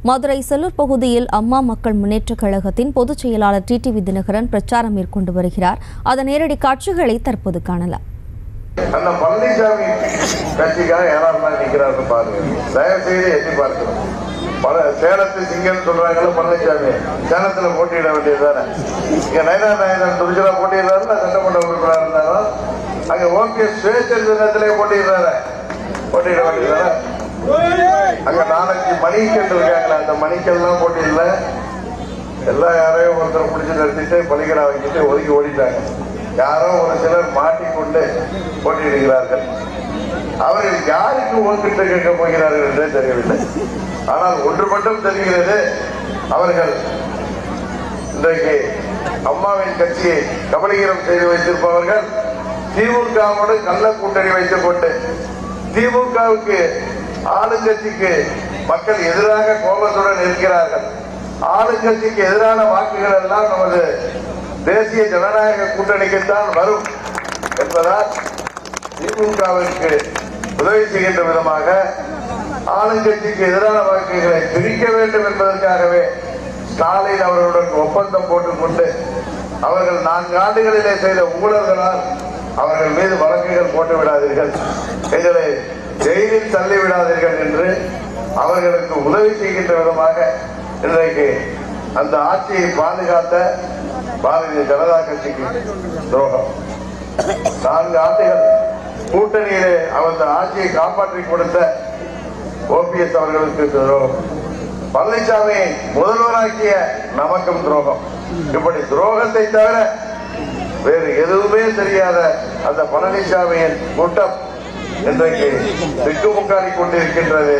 மதுரை செல்லூர் பகுதியில் அம்மா மக்கள் முன்னேற்றக் கழகத்தின் பொதுச் செயலாளர் டிடிவி தினகரன் பிரச்சாரம் மேற்கொண்டு வருகிறார். அதன் நேரடி காட்சிகளை தற்போது காணலாம். அந்த பழனிசாமி கட்சிக்காக யாரெல்லாம் நிக்கிறாருன்னு பாருங்க. தயவு செய்து எட்டி பார்க்கணும். சேலத்து சிங்கம் சொல்றாங்க பழனிசாமி சேலத்துல போட்டியிட வேண்டியதுதானே. இங்க நயனார் துரிஜலா போட்டியிடுறாரு, சட்டமன்ற உறுப்பினர் இருந்தாலும் அங்க ஓகே சுயேட்சை தினத்திலே போட்டியிடுறாரு, போட்டியிட வேண்டியதுதானே. அங்க 4-5 மணிக்கல் இருக்காங்களா, அந்த மணிக்கெல்லாம் போட்டியிடல. எல்லாம் யாரையும் ஒருத்தர் பிடிச்சி நிறுத்திட்டு பலிகடா வைக்கிட்டு ஒதுக்கி ஓடிட்டாங்க. யாரோ ஒரு சிலர் மாட்டிக்கொண்டு போட்டியிடுகிறார்கள். அவர்கள் யாருக்கு ஓட்டுட்டு கேட்க போகிறார்கள் என்றே தெரியவில்லை. ஆனால் ஒன்று மட்டும் தெரிகிறது, அவர்கள் இன்றைக்கு அம்மாவின் கட்சியை கபலீகரம் செய்து வைத்திருப்பவர்கள் திமுகவோடு கள்ள கூட்டணி வைத்துக் கொண்டு திமுகவுக்கு ஆளுங்கட்சிக்கு மக்கள் எதிராக கோபத்துடன் இருக்கிறார்கள். ஆளுங்கட்சிக்கு எதிரான வாக்குகள் எல்லாம் நமது தேசிய ஜனநாயக கூட்டணிக்குத்தான் வரும் என்பதால் திமுகவிற்கு உதவி செய்கின்ற விதமாக ஆளுங்கட்சிக்கு எதிரான வாக்குகளை பிரிக்க வேண்டும் என்பதற்காகவே ஸ்டாலின் அவர்களுடன் ஒப்பந்தம் போட்டுக்கொண்டு அவர்கள் 4 ஆண்டுகளிலே செய்த ஊழல்களால் அவர்கள் மீது வழக்குகள் போட்டு விடாதீர்கள், எங்களை ஜெயிலில் தள்ளிவிடாதீர்கள் என்று அவர்களுக்கு உதவி செய்கின்ற விதமாக இன்றைக்கு அந்த ஆட்சியை பாதுகாத்த பாரதிய ஜனதா கட்சிக்கு துரோகம். 4 ஆண்டுகள் கூட்டணியிலே அந்த ஆட்சியை காப்பாற்றி கொடுத்த ஓபிஎஸ் அவர்களுக்கு துரோகம். பழனிசாமியை முதல்வராக்கிய நமக்கும் துரோகம். இப்படி துரோகத்தை தவிர வேறு எதுவுமே தெரியாத அந்த பழனிசாமியின் கூட்டம் இன்றைக்கு திக்குமுக்காடி கொண்டிருக்கின்றது.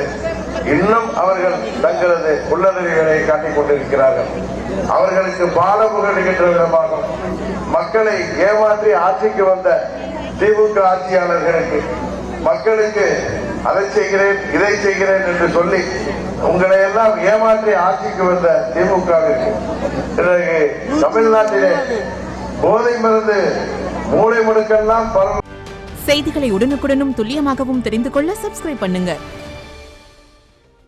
இன்னும் அவர்கள் தங்களது உள்ளதறிகளை காட்டிக் கொண்டிருக்கிறார்கள். அவர்களுக்கு பாடம் புகழ்கின்ற விதமாகும் மக்களை ஏமாற்றி ஆட்சிக்கு வந்த திமுக ஆட்சியாளர்களுக்கு மக்களுக்கு அதை செய்கிறேன் இதை செய்கிறேன் என்று சொல்லி உங்களை எல்லாம் ஏமாற்றி ஆட்சிக்கு வந்த திமுகவிற்கு இன்றைக்கு தமிழ்நாட்டிலே போதை மருந்து மூளை முடுக்கெல்லாம் செய்திகளை உடனுக்குடனும் துல்லியமாகவும் தெரிந்து கொள்ள சப்ஸ்கிரைப் பண்ணுங்க.